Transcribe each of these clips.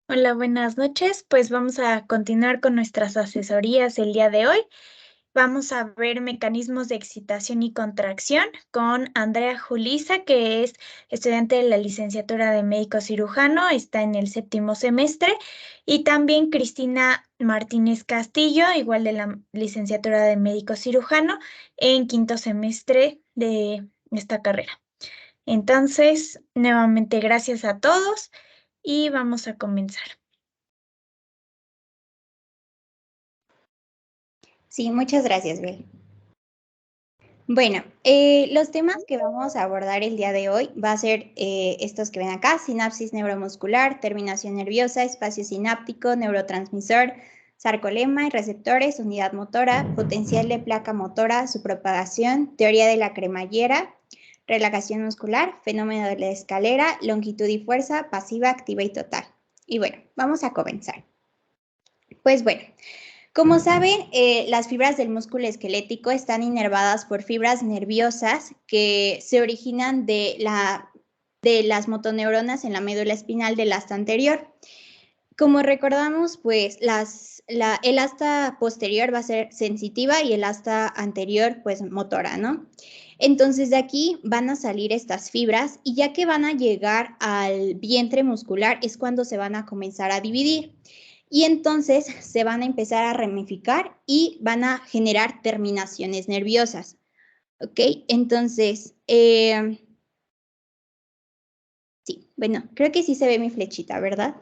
Hola, buenas noches. Pues vamos a continuar con nuestras asesorías el día de hoy. Vamos a ver mecanismos de excitación y contracción con Andrea Julisa, que es estudiante de la licenciatura de médico cirujano, está en el séptimo semestre, y también Cristina Martínez Castillo, igual de la licenciatura de médico cirujano, en quinto semestre de esta carrera. Entonces, nuevamente gracias a todos y vamos a comenzar. Sí, muchas gracias, Bel. Bueno, los temas que vamos a abordar el día de hoy va a ser estos que ven acá: sinapsis neuromuscular, terminación nerviosa, espacio sináptico, neurotransmisor, sarcolema y receptores, unidad motora, potencial de placa motora, su propagación, teoría de la cremallera, relajación muscular, fenómeno de la escalera, longitud y fuerza, pasiva, activa y total. Y bueno, vamos a comenzar. Pues bueno, como saben, las fibras del músculo esquelético están inervadas por fibras nerviosas que se originan de las motoneuronas en la médula espinal del asta anterior. Como recordamos, pues el asta posterior va a ser sensitiva y el asta anterior, pues motora, ¿no? Entonces de aquí van a salir estas fibras y ya que van a llegar al vientre muscular es cuando se van a comenzar a dividir. Y entonces se van a empezar a ramificar y van a generar terminaciones nerviosas. ¿Ok? Entonces, sí, bueno, creo que sí se ve mi flechita, ¿verdad?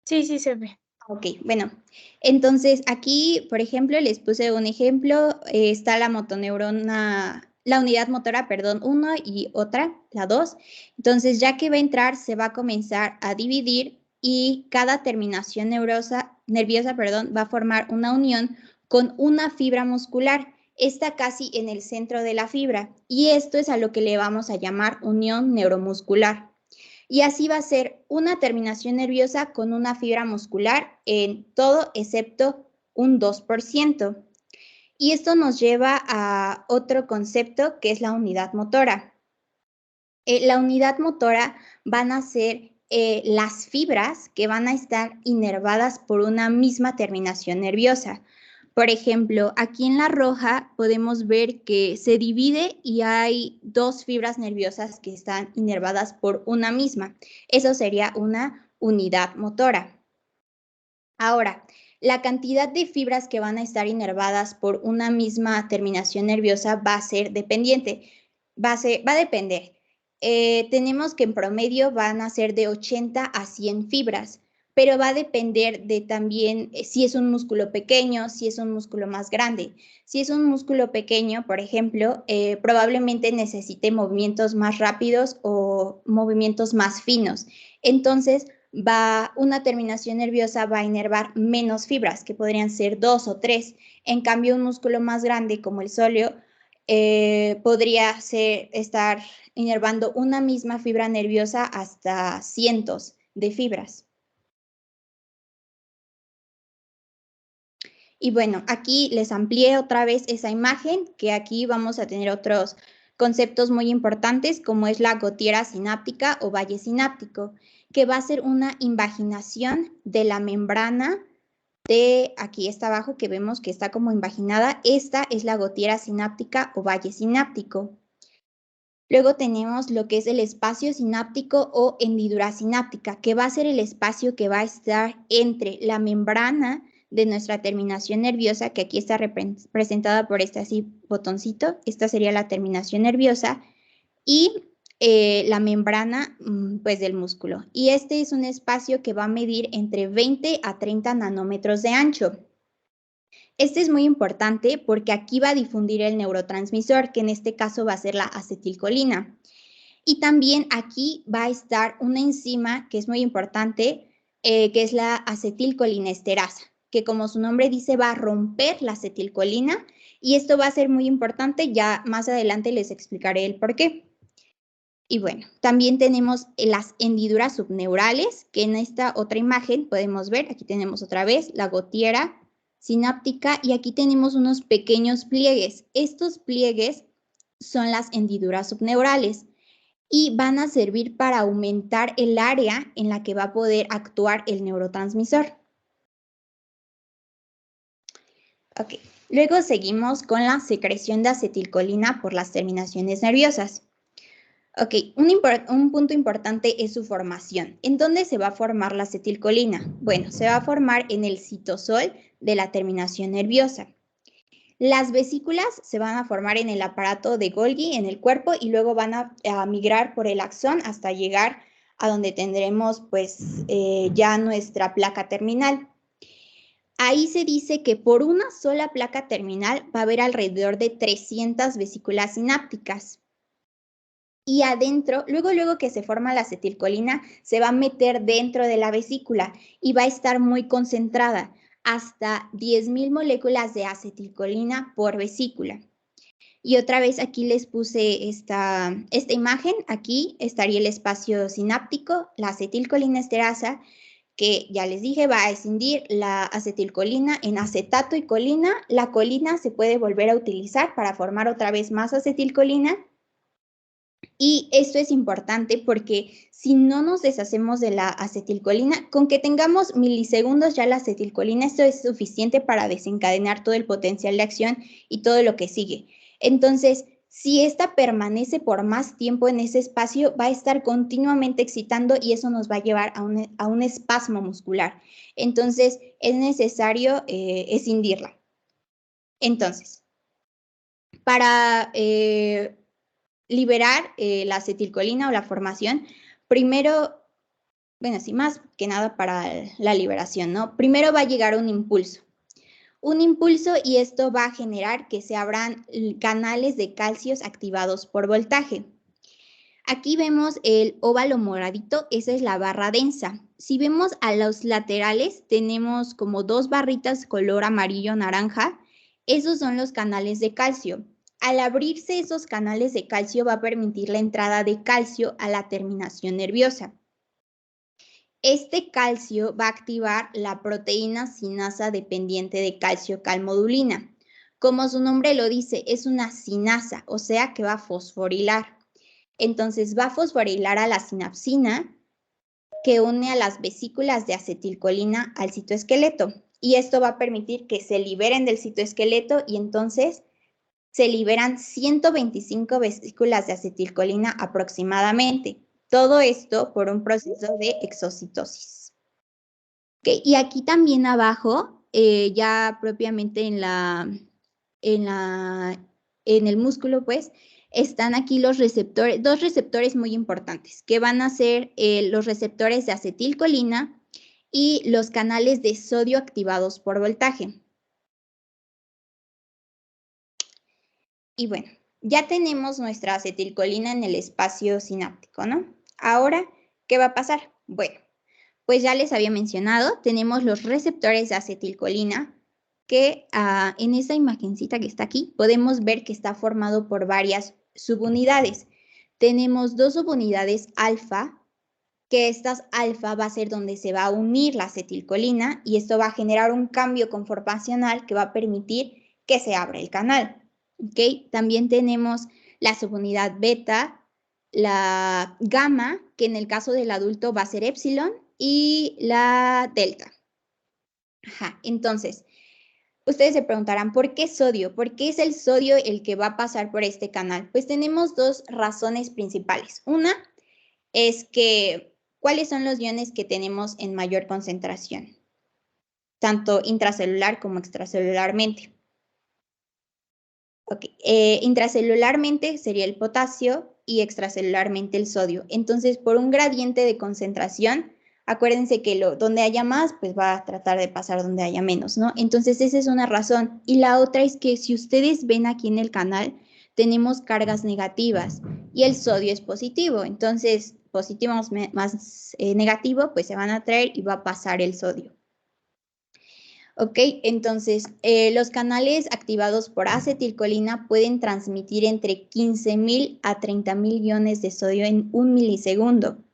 Sí, sí se ve. Ok, bueno, entonces aquí, por ejemplo, les puse un ejemplo, está la motoneurona, la unidad motora, perdón, 1 y otra, la 2. Entonces, ya que va a entrar, se va a comenzar a dividir y cada terminación nerviosa, va a formar una unión con una fibra muscular, está casi en el centro de la fibra, y esto es a lo que le vamos a llamar unión neuromuscular. Y así va a ser una terminación nerviosa con una fibra muscular en todo excepto un 2%. Y esto nos lleva a otro concepto que es la unidad motora. La unidad motora van a ser las fibras que van a estar inervadas por una misma terminación nerviosa. Por ejemplo, aquí en la roja podemos ver que se divide y hay dos fibras nerviosas que están inervadas por una misma. Eso sería una unidad motora. Ahora, la cantidad de fibras que van a estar inervadas por una misma terminación nerviosa va a ser dependiente, va a depender. Tenemos que en promedio van a ser de 80 a 100 fibras, pero va a depender de también si es un músculo pequeño, si es un músculo más grande. Si es un músculo pequeño, por ejemplo, probablemente necesite movimientos más rápidos o movimientos más finos. Entonces, una terminación nerviosa va a inervar menos fibras, que podrían ser 2 o 3. En cambio, un músculo más grande como el sóleo podría estar inervando una misma fibra nerviosa hasta cientos de fibras. Y bueno, aquí les amplié otra vez esa imagen, que aquí vamos a tener otros conceptos muy importantes, como es la gotiera sináptica o valle sináptico, que va a ser una invaginación de la membrana de aquí está abajo, que vemos que está como invaginada. Esta es la gotiera sináptica o valle sináptico. Luego tenemos lo que es el espacio sináptico o hendidura sináptica, que va a ser el espacio que va a estar entre la membrana de nuestra terminación nerviosa, que aquí está representada por este así botoncito. Esta sería la terminación nerviosa, y la membrana pues del músculo. Y este es un espacio que va a medir entre 20 a 30 nanómetros de ancho. Este es muy importante porque aquí va a difundir el neurotransmisor, que en este caso va a ser la acetilcolina. Y también aquí va a estar una enzima que es muy importante, que es la acetilcolinesterasa, que como su nombre dice va a romper la acetilcolina, y esto va a ser muy importante, ya más adelante les explicaré el por qué. Y bueno, también tenemos las hendiduras subneurales, que en esta otra imagen podemos ver, aquí tenemos otra vez la gotiera sináptica y aquí tenemos unos pequeños pliegues. Estos pliegues son las hendiduras subneurales. y van a servir para aumentar el área en la que va a poder actuar el neurotransmisor. Ok, luego seguimos con la secreción de acetilcolina por las terminaciones nerviosas. Ok, un punto importante es su formación. ¿En dónde se va a formar la acetilcolina? Bueno, se va a formar en el citosol de la terminación nerviosa. Las vesículas se van a formar en el aparato de Golgi, en el cuerpo, y luego van a migrar por el axón hasta llegar a donde tendremos pues ya nuestra placa terminal. Ahí se dice que por una sola placa terminal va a haber alrededor de 300 vesículas sinápticas. Y adentro, luego que se forma la acetilcolina, se va a meter dentro de la vesícula y va a estar muy concentrada, hasta 10.000 moléculas de acetilcolina por vesícula. Y otra vez aquí les puse esta imagen, aquí estaría el espacio sináptico, la acetilcolina esterasa, que ya les dije va a escindir la acetilcolina en acetato y colina. La colina se puede volver a utilizar para formar otra vez más acetilcolina. Y esto es importante porque si no nos deshacemos de la acetilcolina, con que tengamos milisegundos ya la acetilcolina, esto es suficiente para desencadenar todo el potencial de acción y todo lo que sigue. Entonces, si esta permanece por más tiempo en ese espacio, va a estar continuamente excitando y eso nos va a llevar a un espasmo muscular. Entonces, es necesario escindirla. Entonces, para liberar la acetilcolina o la formación, primero, bueno, sí, más que nada para la liberación, ¿no? Primero va a llegar un impulso y esto va a generar que se abran canales de calcios activados por voltaje. Aquí vemos el óvalo moradito, esa es la barra densa. Si vemos a los laterales, tenemos como dos barritas color amarillo-naranja. Esos son los canales de calcio. Al abrirse esos canales de calcio va a permitir la entrada de calcio a la terminación nerviosa. Este calcio va a activar la proteína sinasa dependiente de calcio-calmodulina. Como su nombre lo dice, es una sinasa, o sea que va a fosforilar. Entonces va a fosforilar a la sinapsina que une a las vesículas de acetilcolina al citoesqueleto. Y esto va a permitir que se liberen del citoesqueleto y entonces se liberan 125 vesículas de acetilcolina aproximadamente. Todo esto por un proceso de exocitosis. Okay, y aquí también abajo, ya propiamente en el músculo, pues, están aquí los receptores, dos receptores muy importantes, que van a ser los receptores de acetilcolina y los canales de sodio activados por voltaje. Y bueno, ya tenemos nuestra acetilcolina en el espacio sináptico, ¿no? Ahora, ¿qué va a pasar? Bueno, pues ya les había mencionado, tenemos los receptores de acetilcolina que en esta imagencita que está aquí podemos ver que está formado por varias subunidades. Tenemos dos subunidades alfa, que estas alfa va a ser donde se va a unir la acetilcolina y esto va a generar un cambio conformacional que va a permitir que se abra el canal. ¿Okay? También tenemos la subunidad beta, la gamma, que en el caso del adulto va a ser epsilon, y la delta. Ajá, entonces, ustedes se preguntarán, ¿por qué sodio? ¿Por qué es el sodio el que va a pasar por este canal? Pues tenemos dos razones principales. Una es que, ¿cuáles son los iones que tenemos en mayor concentración? Tanto intracelular como extracelularmente. Okay. Intracelularmente sería el potasio y extracelularmente el sodio. Entonces, por un gradiente de concentración, acuérdense que donde haya más, pues va a tratar de pasar donde haya menos, ¿no? Entonces, esa es una razón. Y la otra es que si ustedes ven aquí en el canal, tenemos cargas negativas y el sodio es positivo. Entonces, positivo más negativo, pues se van a traer y va a pasar el sodio. Ok, entonces los canales activados por acetilcolina pueden transmitir entre 15.000 a 30.000 iones de sodio en 1 milisegundo.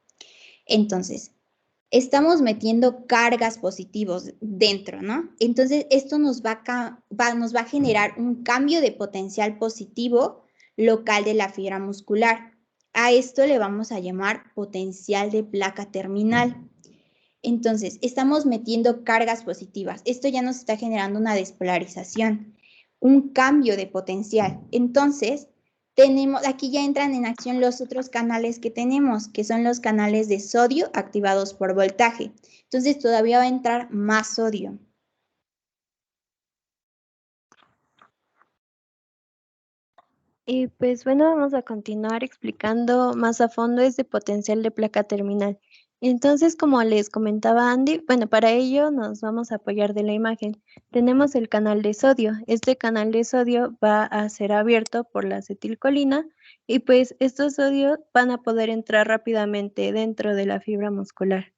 Entonces, estamos metiendo cargas positivos dentro, ¿no? Entonces, esto nos va a generar un cambio de potencial positivo local de la fibra muscular. A esto le vamos a llamar potencial de placa terminal. Entonces, estamos metiendo cargas positivas. Esto ya nos está generando una despolarización, un cambio de potencial. Entonces, aquí ya entran en acción los otros canales que tenemos, que son los canales de sodio activados por voltaje. Entonces, todavía va a entrar más sodio. Y pues bueno, vamos a continuar explicando más a fondo este potencial de placa terminal. Entonces, como les comentaba Andy, bueno, para ello nos vamos a apoyar de la imagen. Tenemos el canal de sodio. Este canal de sodio va a ser abierto por la acetilcolina y pues estos sodios van a poder entrar rápidamente dentro de la fibra muscular.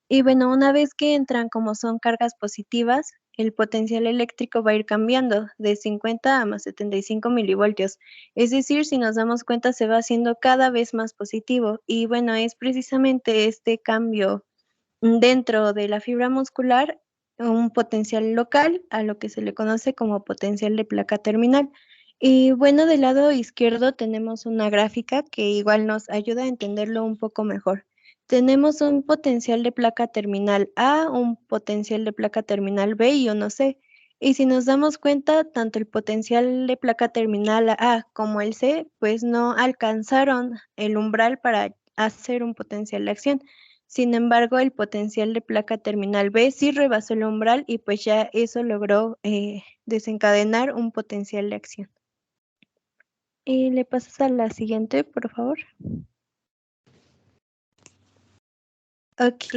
Y bueno, una vez que entran como son cargas positivas, el potencial eléctrico va a ir cambiando de 50 a más 75 milivoltios. Es decir, si nos damos cuenta, se va haciendo cada vez más positivo. Y bueno, es precisamente este cambio dentro de la fibra muscular, un potencial local a lo que se le conoce como potencial de placa terminal. Y bueno, del lado izquierdo tenemos una gráfica que igual nos ayuda a entenderlo un poco mejor. Tenemos un potencial de placa terminal A, un potencial de placa terminal B y uno C. Y si nos damos cuenta, tanto el potencial de placa terminal A como el C, pues no alcanzaron el umbral para hacer un potencial de acción. Sin embargo, el potencial de placa terminal B sí rebasó el umbral y pues ya eso logró desencadenar un potencial de acción. Y le pasas a la siguiente, por favor. Ok,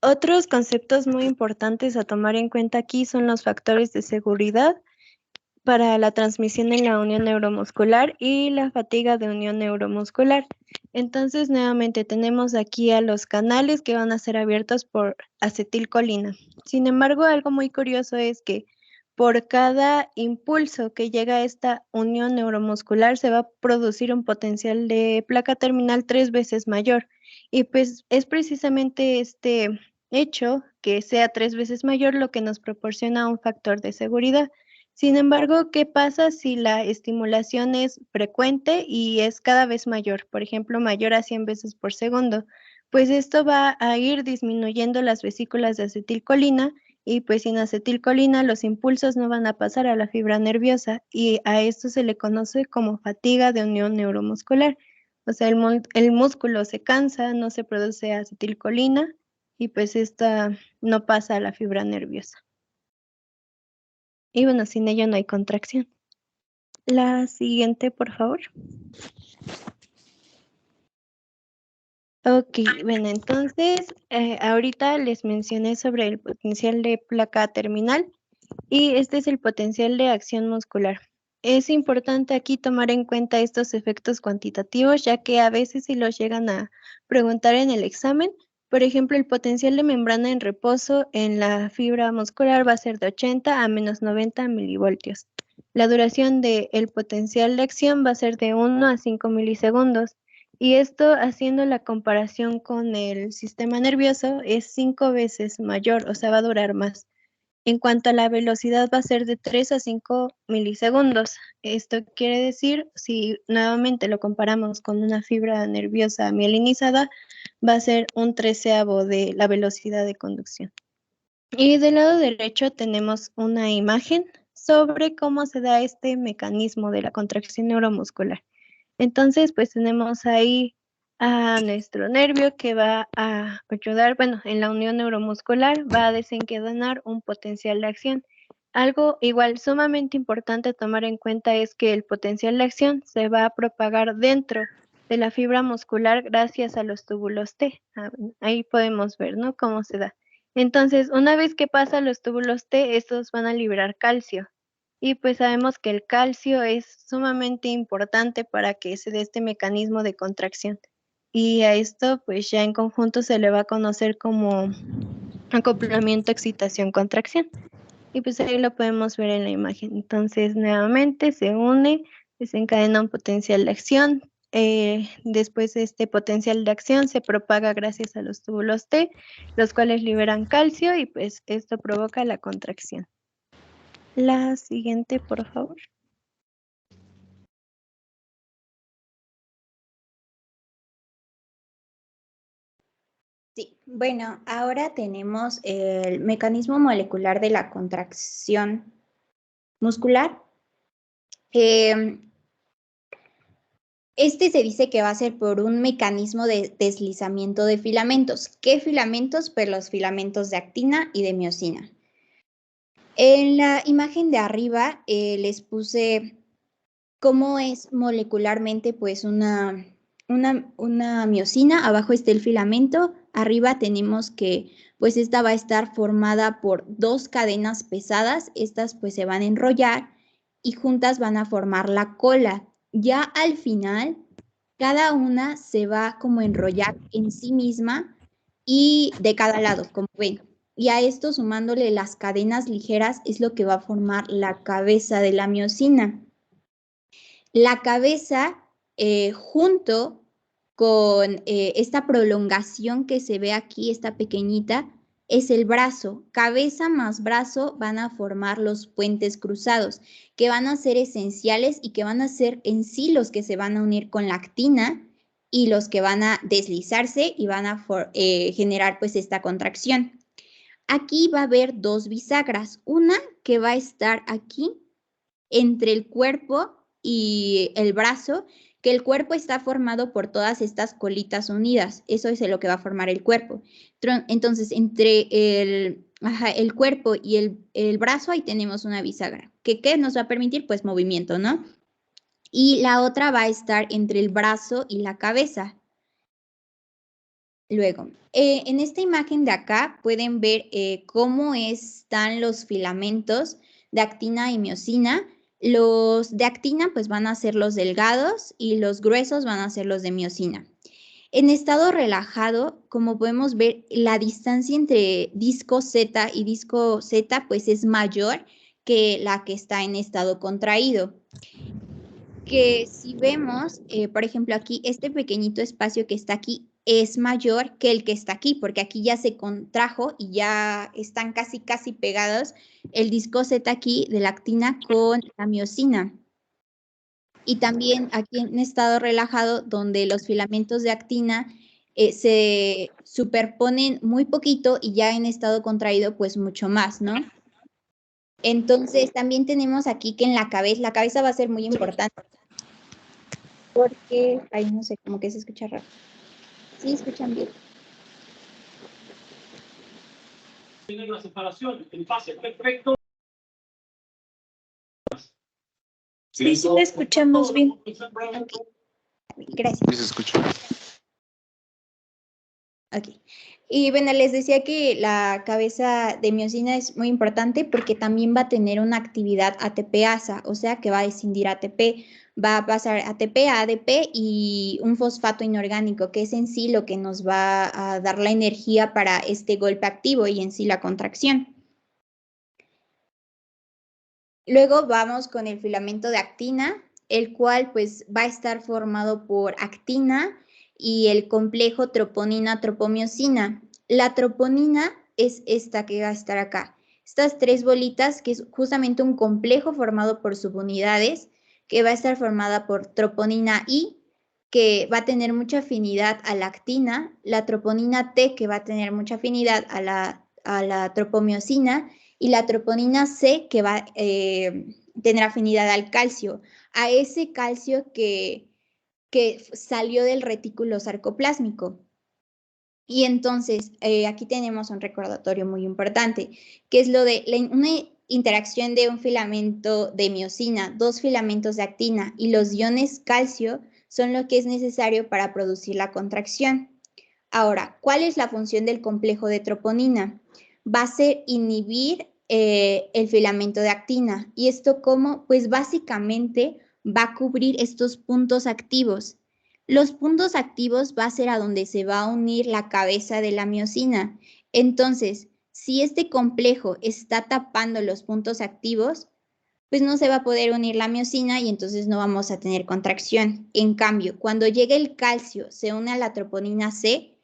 otros conceptos muy importantes a tomar en cuenta aquí son los factores de seguridad para la transmisión en la unión neuromuscular y la fatiga de unión neuromuscular. Entonces, nuevamente tenemos aquí a los canales que van a ser abiertos por acetilcolina. Sin embargo, algo muy curioso es que por cada impulso que llega a esta unión neuromuscular se va a producir un potencial de placa terminal 3 veces mayor. Y pues es precisamente este hecho que sea 3 veces mayor lo que nos proporciona un factor de seguridad. Sin embargo, ¿qué pasa si la estimulación es frecuente y es cada vez mayor? Por ejemplo, mayor a 100 veces por segundo. Pues esto va a ir disminuyendo las vesículas de acetilcolina y pues sin acetilcolina los impulsos no van a pasar a la fibra nerviosa y a esto se le conoce como fatiga de unión neuromuscular. O sea, el músculo se cansa, no se produce acetilcolina y pues esta no pasa a la fibra nerviosa. Y bueno, sin ello no hay contracción. La siguiente, por favor. Ok, bueno, entonces ahorita les mencioné sobre el potencial de placa terminal y este es el potencial de acción muscular. Es importante aquí tomar en cuenta estos efectos cuantitativos, ya que a veces si los llegan a preguntar en el examen, por ejemplo, el potencial de membrana en reposo en la fibra muscular va a ser de 80 a menos 90 milivoltios. La duración del potencial de acción va a ser de 1 a 5 milisegundos. Y esto, haciendo la comparación con el sistema nervioso, es 5 veces mayor, o sea, va a durar más. En cuanto a la velocidad, va a ser de 3 a 5 milisegundos. Esto quiere decir, si nuevamente lo comparamos con una fibra nerviosa mielinizada, va a ser un treceavo de la velocidad de conducción. Y del lado derecho tenemos una imagen sobre cómo se da este mecanismo de la contracción neuromuscular. Entonces, pues tenemos ahí a nuestro nervio que va a ayudar, bueno, en la unión neuromuscular va a desencadenar un potencial de acción. Algo igual sumamente importante a tomar en cuenta es que el potencial de acción se va a propagar dentro de la fibra muscular gracias a los túbulos T. Ahí podemos ver, ¿no? Cómo se da. Entonces, una vez que pasa los túbulos T, estos van a liberar calcio. Y pues sabemos que el calcio es sumamente importante para que se dé este mecanismo de contracción. Y a esto pues ya en conjunto se le va a conocer como acoplamiento, excitación, contracción. Y pues ahí lo podemos ver en la imagen. Entonces nuevamente se une, desencadena un potencial de acción. Después este potencial de acción se propaga gracias a los túbulos T, los cuales liberan calcio y pues esto provoca la contracción. La siguiente, por favor. Sí, bueno, ahora tenemos el mecanismo molecular de la contracción muscular. Este se dice que va a ser por un mecanismo de deslizamiento de filamentos. ¿Qué filamentos? Pues los filamentos de actina y de miosina. En la imagen de arriba les puse cómo es molecularmente pues una miosina. Abajo está el filamento. Arriba tenemos que pues esta va a estar formada por dos cadenas pesadas. Estas pues se van a enrollar y juntas van a formar la cola. Ya al final, cada una se va como a enrollar en sí misma y de cada lado, como ven. Y a esto sumándole las cadenas ligeras es lo que va a formar la cabeza de la miosina. La cabeza, junto con esta prolongación que se ve aquí, esta pequeñita, es el brazo. Cabeza más brazo van a formar los puentes cruzados, que van a ser esenciales y que van a ser en sí los que se van a unir con la actina y los que van a deslizarse y van a generar pues esta contracción. Aquí va a haber dos bisagras, una que va a estar aquí entre el cuerpo y el brazo, que el cuerpo está formado por todas estas colitas unidas. Eso es lo que va a formar el cuerpo. Entonces, entre el cuerpo y el brazo, ahí tenemos una bisagra. ¿Qué nos va a permitir? Pues movimiento, ¿no? Y la otra va a estar entre el brazo y la cabeza. Luego, en esta imagen de acá pueden ver cómo están los filamentos de actina y miosina. Los de actina pues van a ser los delgados y los gruesos van a ser los de miosina. En estado relajado, como podemos ver, la distancia entre disco Z y disco Z pues es mayor que la que está en estado contraído. Que si vemos, por ejemplo, aquí este pequeñito espacio que está aquí es mayor que el que está aquí, porque aquí ya se contrajo y ya están casi pegados el disco Z aquí de la actina con la miosina. Y también aquí en estado relajado, donde los filamentos de actina se superponen muy poquito y ya en estado contraído, pues mucho más, ¿no? Entonces, también tenemos aquí que en la cabeza va a ser muy importante. Porque, ay, no sé, como que se escucha raro. ¿Sí escuchan bien? Tiene una separación en fase perfecto. Sí, sí, te escuchamos bien. Okay. Gracias. Sí, se escucha. Ok. Y bueno, les decía que la cabeza de miosina es muy importante porque también va a tener una actividad ATPasa, o sea que va a escindir ATP, va a pasar ATP a ADP y un fosfato inorgánico, que es en sí lo que nos va a dar la energía para este golpe activo y en sí la contracción. Luego vamos con el filamento de actina, el cual pues va a estar formado por actina y el complejo troponina-tropomiosina. La troponina es esta que va a estar acá. Estas tres bolitas, que es justamente un complejo formado por subunidades, que va a estar formada por troponina I, que va a tener mucha afinidad a la actina, la troponina T, que va a tener mucha afinidad a la tropomiosina, y la troponina C, que va a tener afinidad al calcio, a ese calcio que salió del retículo sarcoplásmico. Y entonces, aquí tenemos un recordatorio muy importante, que es lo de una interacción de un filamento de miosina, dos filamentos de actina y los iones calcio son lo que es necesario para producir la contracción. Ahora, ¿cuál es la función del complejo de troponina? Va a ser inhibir el filamento de actina. ¿Y esto cómo? Pues básicamente va a cubrir estos puntos activos. Los puntos activos va a ser a donde se va a unir la cabeza de la miosina. Entonces, si este complejo está tapando los puntos activos, pues no se va a poder unir la miosina y entonces no vamos a tener contracción. En cambio, cuando llegue el calcio, se une a la troponina C,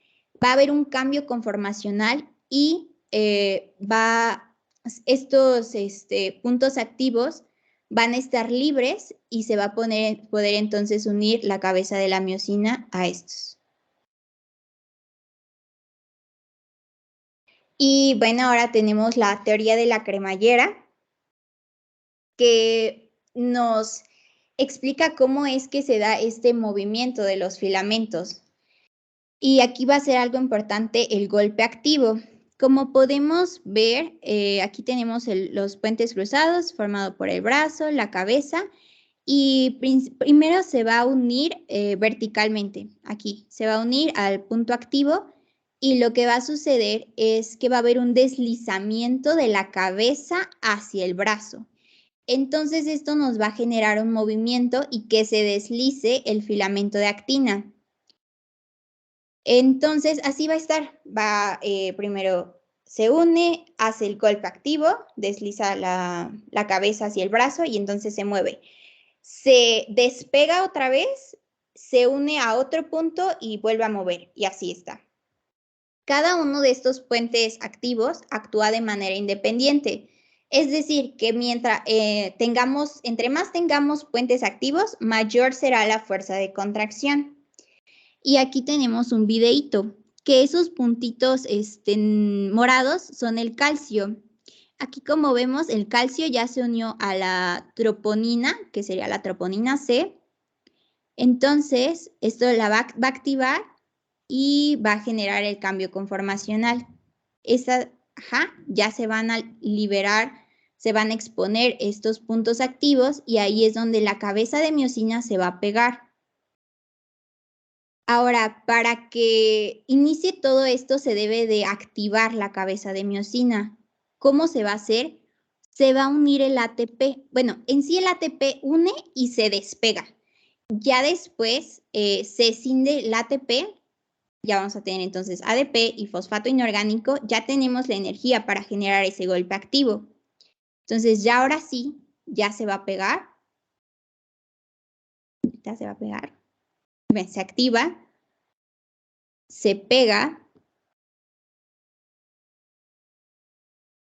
va a haber un cambio conformacional y estos puntos activos van a estar libres y se va a poder entonces unir la cabeza de la miosina a estos. Y bueno, ahora tenemos la teoría de la cremallera, que nos explica cómo es que se da este movimiento de los filamentos. Y aquí va a ser algo importante el golpe activo. Como podemos ver, aquí tenemos los puentes cruzados formado por el brazo, la cabeza, y primero se va a unir verticalmente, aquí, se va a unir al punto activo, y lo que va a suceder es que va a haber un deslizamiento de la cabeza hacia el brazo. Entonces esto nos va a generar un movimiento y que se deslice el filamento de actina. Entonces, así va a estar. Primero se une, hace el golpe activo, desliza la cabeza hacia el brazo y entonces se mueve. Se despega otra vez, se une a otro punto y vuelve a mover, y así está. Cada uno de estos puentes activos actúa de manera independiente. Es decir, que entre más tengamos puentes activos, mayor será la fuerza de contracción. Y aquí tenemos un videíto, que esos puntitos morados son el calcio. Aquí, como vemos, el calcio ya se unió a la troponina, que sería la troponina C. Entonces, esto la va a activar y va a generar el cambio conformacional. Ya se van a liberar, se van a exponer estos puntos activos y ahí es donde la cabeza de miosina se va a pegar. Ahora, para que inicie todo esto se debe de activar la cabeza de miosina. ¿Cómo se va a hacer? Se va a unir el ATP. Bueno, en sí el ATP une y se despega. Ya después se escinde el ATP. Ya vamos a tener entonces ADP y fosfato inorgánico. Ya tenemos la energía para generar ese golpe activo. Entonces ya ahora sí, ya se va a pegar. Ya se va a pegar. Se activa. Se pega.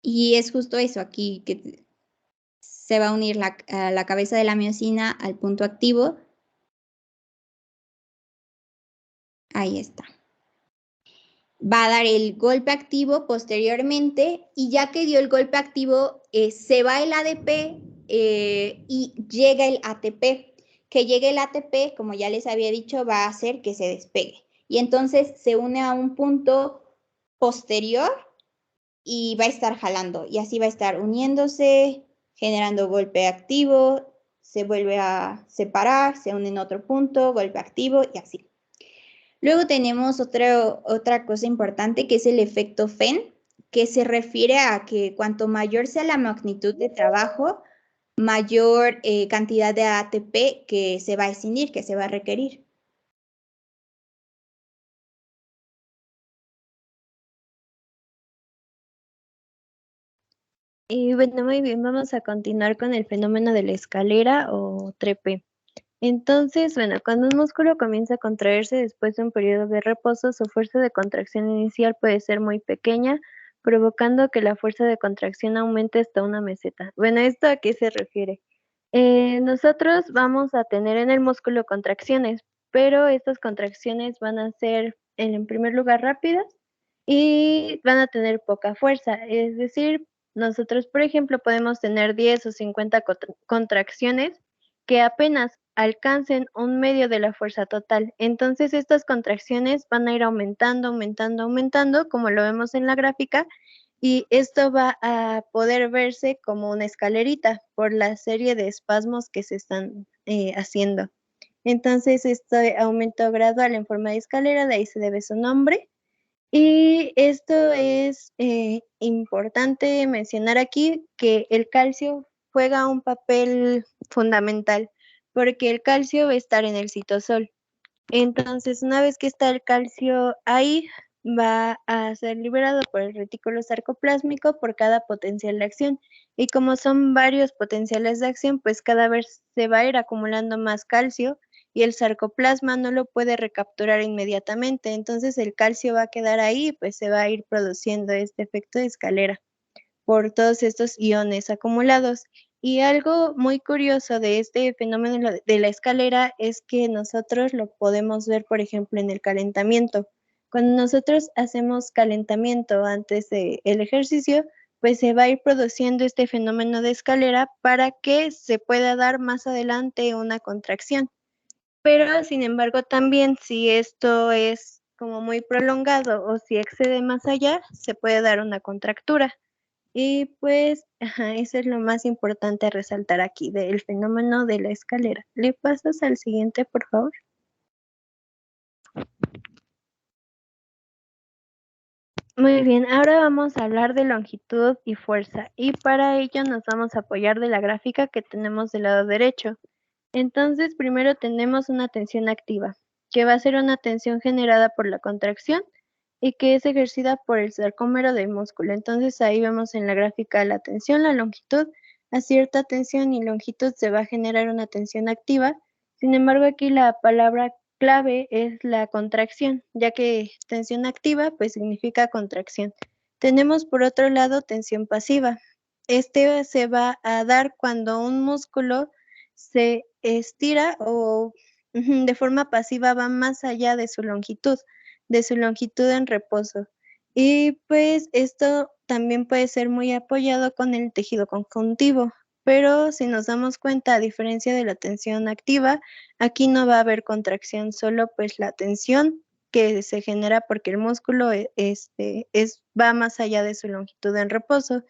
Y es justo eso aquí, que se va a unir la cabeza de la miosina al punto activo. Ahí está. Va a dar el golpe activo posteriormente y ya que dio el golpe activo, se va el ADP y llega el ATP. Que llegue el ATP, como ya les había dicho, va a hacer que se despegue. Y entonces se une a un punto posterior y va a estar jalando. Y así va a estar uniéndose, generando golpe activo, se vuelve a separar, se une en otro punto, golpe activo y así. Luego tenemos otra cosa importante que es el efecto Fenn, que se refiere a que cuanto mayor sea la magnitud de trabajo, mayor cantidad de ATP que se va a escindir, que se va a requerir. Y bueno, muy bien, vamos a continuar con el fenómeno de la escalera o trepe. Entonces, bueno, cuando un músculo comienza a contraerse después de un periodo de reposo, su fuerza de contracción inicial puede ser muy pequeña, provocando que la fuerza de contracción aumente hasta una meseta. Bueno, ¿esto a qué se refiere? Nosotros vamos a tener en el músculo contracciones, pero estas contracciones van a ser, en primer lugar, rápidas y van a tener poca fuerza. Es decir, nosotros, por ejemplo, podemos tener 10 o 50 contracciones que apenas alcancen un medio de la fuerza total. Entonces, estas contracciones van a ir aumentando, aumentando, aumentando, como lo vemos en la gráfica, y esto va a poder verse como una escalerita por la serie de espasmos que se están haciendo. Entonces, este aumento gradual en forma de escalera, de ahí se debe su nombre. Y esto es importante mencionar aquí que el calcio juega un papel fundamental porque el calcio va a estar en el citosol. Entonces, una vez que está el calcio ahí, va a ser liberado por el retículo sarcoplásmico por cada potencial de acción. Y como son varios potenciales de acción, pues cada vez se va a ir acumulando más calcio y el sarcoplasma no lo puede recapturar inmediatamente. Entonces, el calcio va a quedar ahí y pues se va a ir produciendo este efecto de escalera por todos estos iones acumulados. Y algo muy curioso de este fenómeno de la escalera es que nosotros lo podemos ver, por ejemplo, en el calentamiento. Cuando nosotros hacemos calentamiento antes del ejercicio, pues se va a ir produciendo este fenómeno de escalera para que se pueda dar más adelante una contracción. Pero, sin embargo, también si esto es como muy prolongado o si excede más allá, se puede dar una contractura. Y pues, eso es lo más importante a resaltar aquí del fenómeno de la escalera. ¿Le pasas al siguiente, por favor? Muy bien, ahora vamos a hablar de longitud y fuerza, y para ello nos vamos a apoyar de la gráfica que tenemos del lado derecho. Entonces, primero tenemos una tensión activa, que va a ser una tensión generada por la contracción y que es ejercida por el sarcómero del músculo. Entonces, ahí vemos en la gráfica la tensión, la longitud. A cierta tensión y longitud se va a generar una tensión activa. Sin embargo, aquí la palabra clave es la contracción, ya que tensión activa pues significa contracción. Tenemos por otro lado tensión pasiva. Este se va a dar cuando un músculo se estira o de forma pasiva va más allá de su longitud en reposo. Y pues esto también puede ser muy apoyado con el tejido conjuntivo, pero si nos damos cuenta, a diferencia de la tensión activa, aquí no va a haber contracción, solo pues la tensión que se genera porque el músculo va más allá de su longitud en reposo.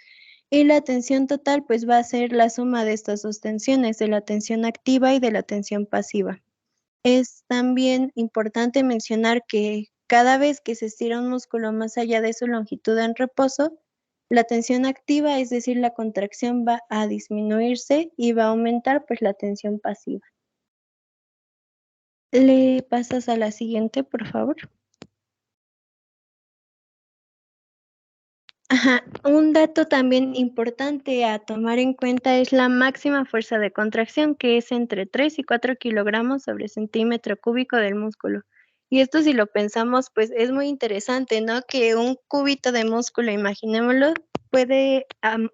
Y la tensión total pues va a ser la suma de estas dos tensiones, de la tensión activa y de la tensión pasiva. Es también importante mencionar que cada vez que se estira un músculo más allá de su longitud en reposo, la tensión activa, es decir, la contracción va a disminuirse y va a aumentar pues la tensión pasiva. ¿Le pasas a la siguiente, por favor? Un dato también importante a tomar en cuenta es la máxima fuerza de contracción, que es entre 3 y 4 kilogramos sobre centímetro cúbico del músculo. Y esto, si lo pensamos, pues es muy interesante, ¿no? Que un cúbito de músculo, imaginémoslo, puede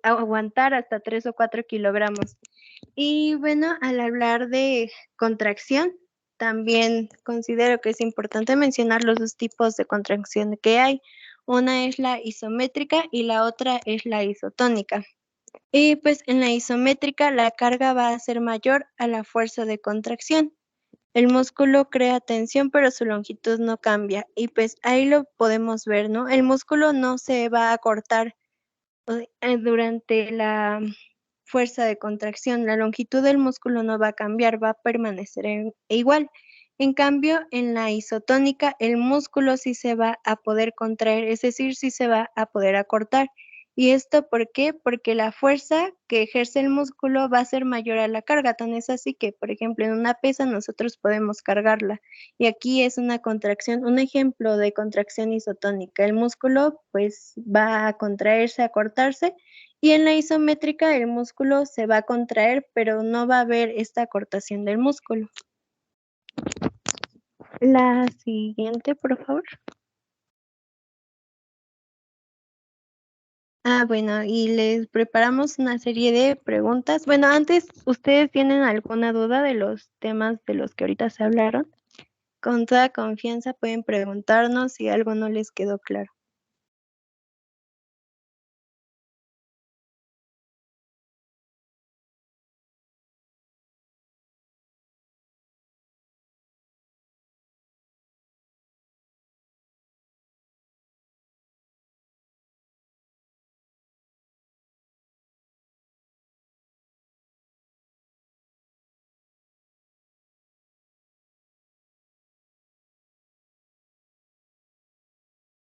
aguantar hasta 3 o 4 kilogramos. Y bueno, al hablar de contracción, también considero que es importante mencionar los dos tipos de contracción que hay. Una es la isométrica y la otra es la isotónica. Y pues en la isométrica la carga va a ser mayor a la fuerza de contracción. El músculo crea tensión, pero su longitud no cambia. Y pues ahí lo podemos ver, ¿no? El músculo no se va a cortar durante la fuerza de contracción. La longitud del músculo no va a cambiar, va a permanecer igual. En cambio, en la isotónica, el músculo sí se va a poder contraer, es decir, sí se va a poder acortar. ¿Y esto por qué? Porque la fuerza que ejerce el músculo va a ser mayor a la carga. Tan es así que, por ejemplo, en una pesa nosotros podemos cargarla. Y aquí es una contracción, un ejemplo de contracción isotónica. El músculo pues va a contraerse, a cortarse, y en la isométrica el músculo se va a contraer, pero no va a haber esta acortación del músculo. La siguiente, por favor. Bueno, y les preparamos una serie de preguntas. Bueno, antes, ¿ustedes tienen alguna duda de los temas de los que ahorita se hablaron? Con toda confianza pueden preguntarnos si algo no les quedó claro.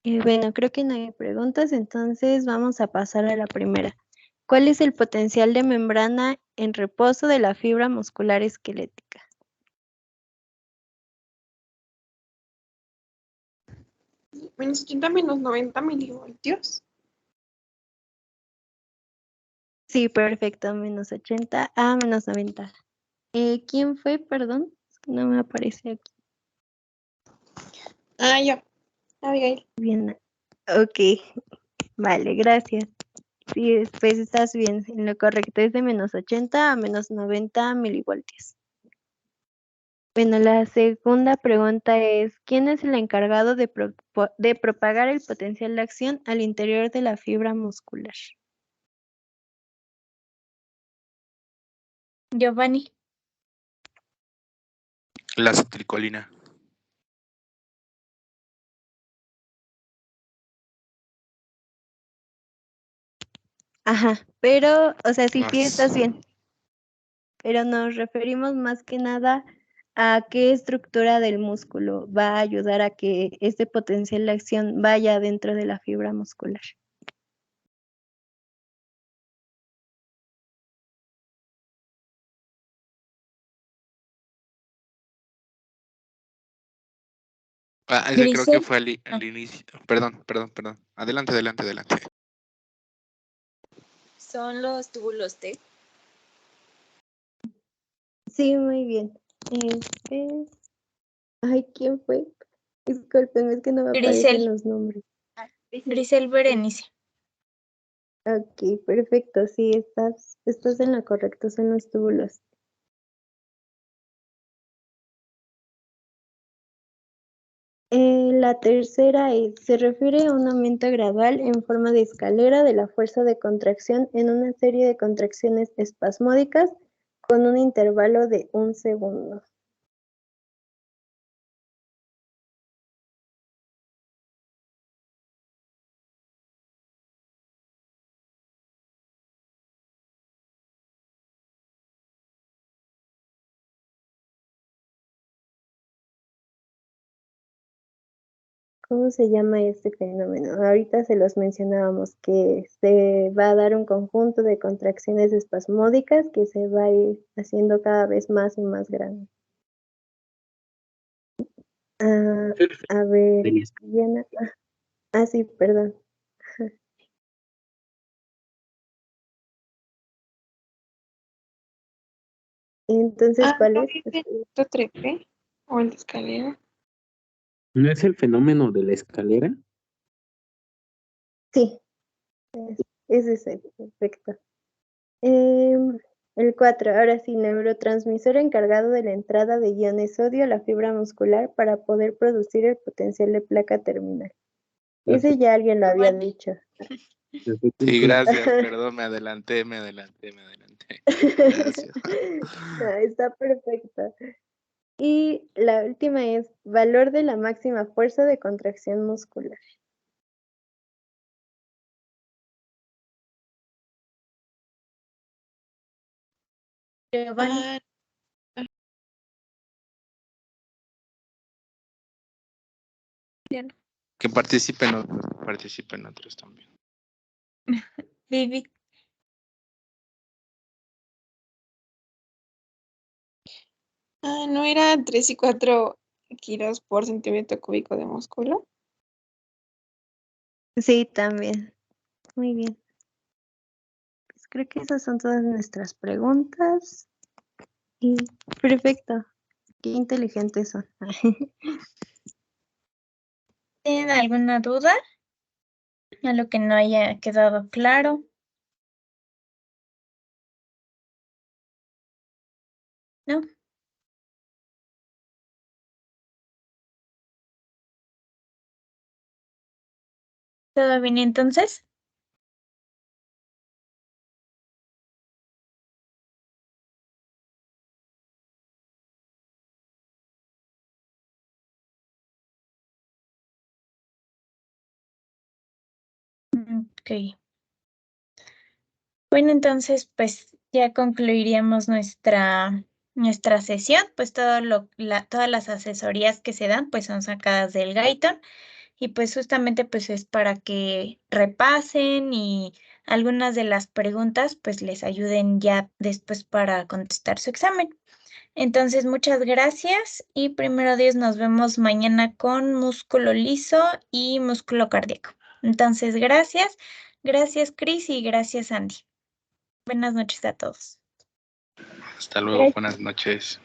Bueno, creo que no hay preguntas, entonces vamos a pasar a la primera. ¿Cuál es el potencial de membrana en reposo de la fibra muscular esquelética? Menos 80 menos 90 milivoltios. Sí, perfecto, menos 80 a menos 90. ¿Quién fue? Perdón, no me aparece aquí. Yo. Abigail. Bien, ok, vale, gracias. Sí, pues estás bien, en lo correcto es de menos 80 a menos 90 milivoltios. Bueno, la segunda pregunta es, ¿quién es el encargado de propagar el potencial de acción al interior de la fibra muscular? Giovanni. La acetilcolina. Ajá, pero, o sea, sí Nice. estás bien, pero nos referimos más que nada a qué estructura del músculo va a ayudar a que este potencial de acción vaya dentro de la fibra muscular. Ese creo que Grisel. fue al inicio. Perdón. Adelante. Son los túbulos T. Sí, muy bien. Ay, ¿quién fue? Disculpen, es que no me aparecen Grisel. los nombres. Grisel Berenice. Ok, perfecto, sí, estás en lo correcto, son los túbulos. La tercera se refiere a un aumento gradual en forma de escalera de la fuerza de contracción en una serie de contracciones espasmódicas con un intervalo de 1 segundo. ¿Cómo se llama este fenómeno? Ahorita se los mencionábamos, que se va a dar un conjunto de contracciones espasmódicas que se va a ir haciendo cada vez más y más grande. A ver, Diana. Sí, perdón. Entonces, ¿cuál ¿no es? es el punto trepe o el de escalera? ¿No es el fenómeno de la escalera? Sí, ese es el perfecto. El 4, ahora sí, neurotransmisor encargado de la entrada de iones sodio a la fibra muscular para poder producir el potencial de placa terminal. Ese ya alguien lo había dicho. Sí, gracias, perdón, me adelanté. Gracias. Está perfecto. Y la última es valor de la máxima fuerza de contracción muscular. Giovanni. Que participen otros también. Vivi. ¿No era 3 y 4 kilos por centímetro cúbico de músculo? Sí, también. Muy bien. Pues creo que esas son todas nuestras preguntas. Y perfecto. Qué inteligentes son. ¿Tienen alguna duda? A lo que no haya quedado claro. ¿No? ¿Todo bien entonces? Ok. Bueno, entonces pues ya concluiríamos nuestra sesión, pues todas las asesorías que se dan pues son sacadas del Gaiton y pues justamente pues es para que repasen y algunas de las preguntas pues les ayuden ya después para contestar su examen. Entonces, muchas gracias y primero Dios nos vemos mañana con músculo liso y músculo cardíaco. Entonces, gracias Cris y gracias Andy. Buenas noches a todos. Hasta luego, buenas noches.